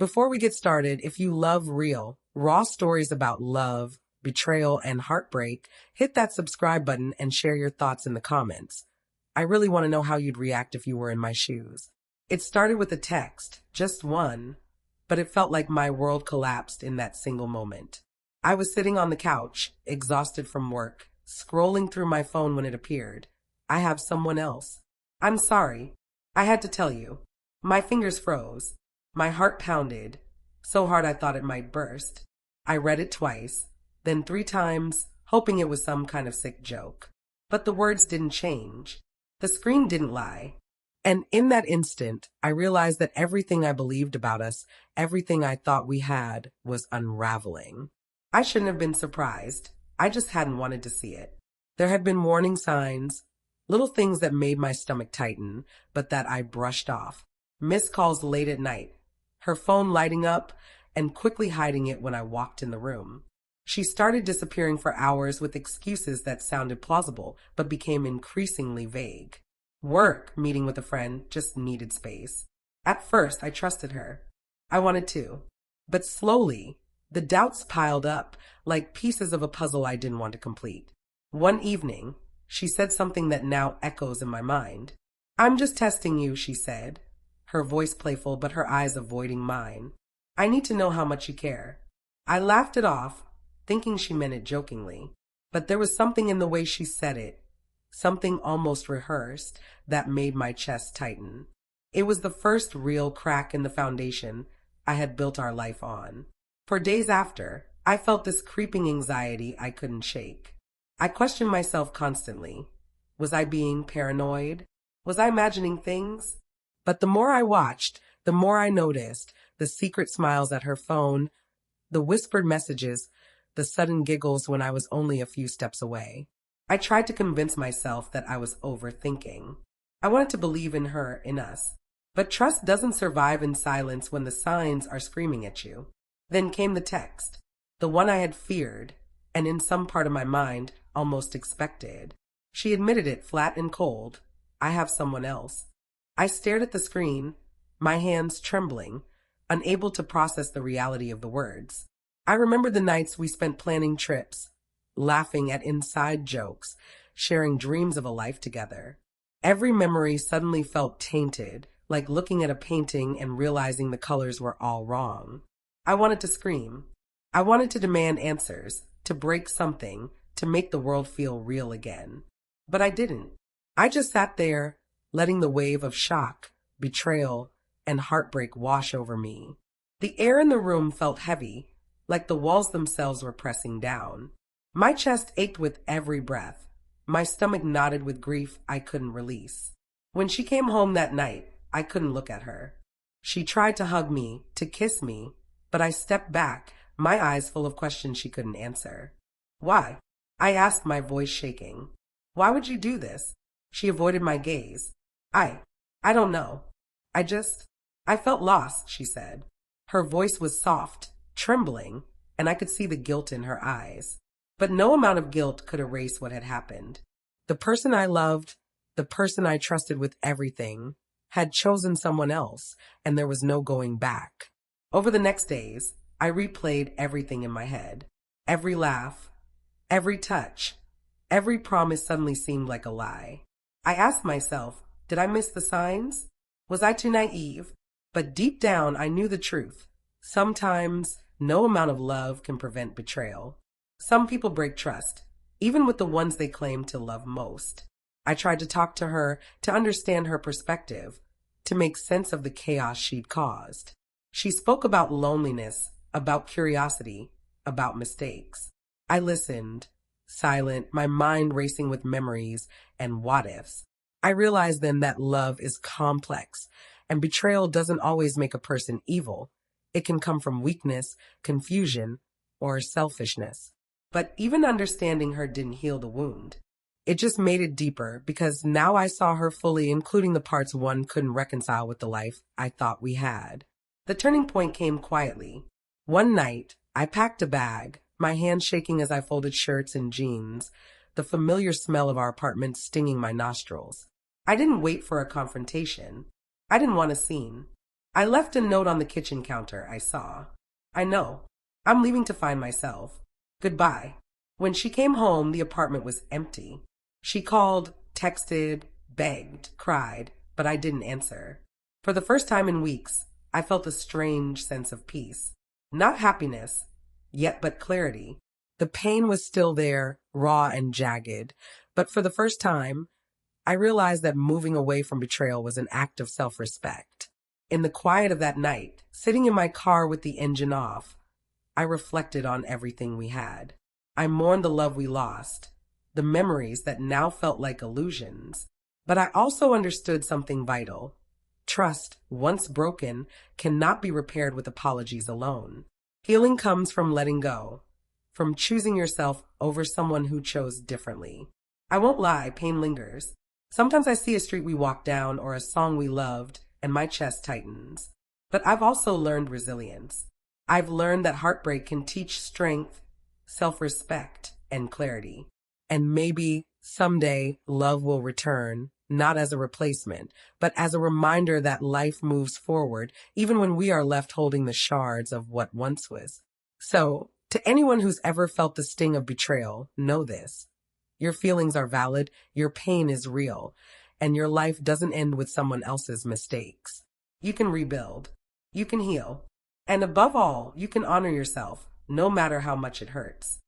Before we get started, if you love real, raw stories about love, betrayal, and heartbreak, hit that subscribe button and share your thoughts in the comments. I really want to know how you'd react if you were in my shoes. It started with a text, just one, but it felt like my world collapsed in that single moment. I was sitting on the couch, exhausted from work, scrolling through my phone when it appeared. I have someone else. I'm sorry. I had to tell you. My fingers froze. My heart pounded, so hard I thought it might burst. I read it twice, then 3 times, hoping it was some kind of sick joke. But the words didn't change. The screen didn't lie. And in that instant, I realized that everything I believed about us, everything I thought we had, was unraveling. I shouldn't have been surprised. I just hadn't wanted to see it. There had been warning signs, little things that made my stomach tighten, but that I brushed off. Missed calls late at night, her phone lighting up and quickly hiding it when I walked in the room. She started disappearing for hours with excuses that sounded plausible but became increasingly vague. Work, meeting with a friend, just needed space. At first, I trusted her. I wanted to. But slowly, the doubts piled up like pieces of a puzzle I didn't want to complete. One evening, she said something that now echoes in my mind. "I'm just testing you," she said, her voice playful but her eyes avoiding mine. "I need to know how much you care." I laughed it off, thinking she meant it jokingly. But there was something in the way she said it, something almost rehearsed, that made my chest tighten. It was the first real crack in the foundation I had built our life on. For days after, I felt this creeping anxiety I couldn't shake. I questioned myself constantly. Was I being paranoid? Was I imagining things? But the more I watched, the more I noticed the secret smiles at her phone, the whispered messages, the sudden giggles when I was only a few steps away. I tried to convince myself that I was overthinking. I wanted to believe in her, in us. But trust doesn't survive in silence when the signs are screaming at you. Then came the text, the one I had feared, and in some part of my mind, almost expected. She admitted it flat and cold. "I have someone else." I stared at the screen, my hands trembling, unable to process the reality of the words. I remembered the nights we spent planning trips, laughing at inside jokes, sharing dreams of a life together. Every memory suddenly felt tainted, like looking at a painting and realizing the colors were all wrong. I wanted to scream. I wanted to demand answers, to break something, to make the world feel real again. But I didn't. I just sat there, letting the wave of shock, betrayal, and heartbreak wash over me. The air in the room felt heavy, like the walls themselves were pressing down. My chest ached with every breath. My stomach knotted with grief I couldn't release. When she came home that night, I couldn't look at her. She tried to hug me, to kiss me, but I stepped back, my eyes full of questions she couldn't answer. "Why?" I asked, my voice shaking. "Why would you do this?" She avoided my gaze. I don't know. I felt lost," she said. Her voice was soft, trembling, and I could see the guilt in her eyes. But no amount of guilt could erase what had happened. The person I loved, the person I trusted with everything, had chosen someone else, and there was no going back. Over the next days, I replayed everything in my head. Every laugh, every touch, every promise suddenly seemed like a lie. I asked myself, did I miss the signs? Was I too naive? But deep down, I knew the truth. Sometimes, no amount of love can prevent betrayal. Some people break trust, even with the ones they claim to love most. I tried to talk to her, to understand her perspective, to make sense of the chaos she'd caused. She spoke about loneliness, about curiosity, about mistakes. I listened, silent, my mind racing with memories and what-ifs. I realized then that love is complex, and betrayal doesn't always make a person evil. It can come from weakness, confusion, or selfishness. But even understanding her didn't heal the wound. It just made it deeper, because now I saw her fully, including the parts one couldn't reconcile with the life I thought we had. The turning point came quietly. One night, I packed a bag, my hands shaking as I folded shirts and jeans, the familiar smell of our apartment stinging my nostrils. I didn't wait for a confrontation. I didn't want a scene. I left a note on the kitchen counter I saw. I know. I'm leaving to find myself. Goodbye. When she came home, the apartment was empty. She called, texted, begged, cried, but I didn't answer. For the first time in weeks, I felt a strange sense of peace. Not happiness, yet but clarity. The pain was still there, raw and jagged, but for the first time, I realized that moving away from betrayal was an act of self-respect. In the quiet of that night, sitting in my car with the engine off, I reflected on everything we had. I mourned the love we lost, the memories that now felt like illusions. But I also understood something vital. Trust, once broken, cannot be repaired with apologies alone. Healing comes from letting go, from choosing yourself over someone who chose differently. I won't lie, pain lingers. Sometimes I see a street we walked down or a song we loved, and my chest tightens. But I've also learned resilience. I've learned that heartbreak can teach strength, self-respect, and clarity. And maybe someday love will return, not as a replacement, but as a reminder that life moves forward, even when we are left holding the shards of what once was. So, to anyone who's ever felt the sting of betrayal, know this. Your feelings are valid, your pain is real, and your life doesn't end with someone else's mistakes. You can rebuild, you can heal, and above all, you can honor yourself, no matter how much it hurts.